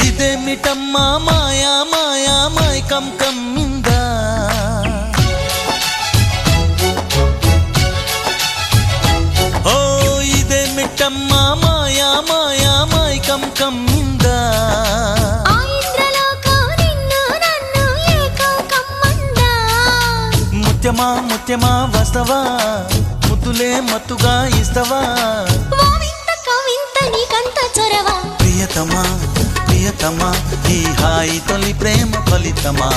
ఇదేమిటమ్మా మాయా మాయా మైకం కమ్మిందా ఓ ఇదేమిటమ్మా మాయా మాయా మైకం కమ్మిందా ముత్యమా ముత్యమా వస్తవా ముద్దులే మత్తుగా ఇస్తవా ప్రియతమా ప్రియతమా ఈ హాయి తొలి ప్రేమ ఫలితమా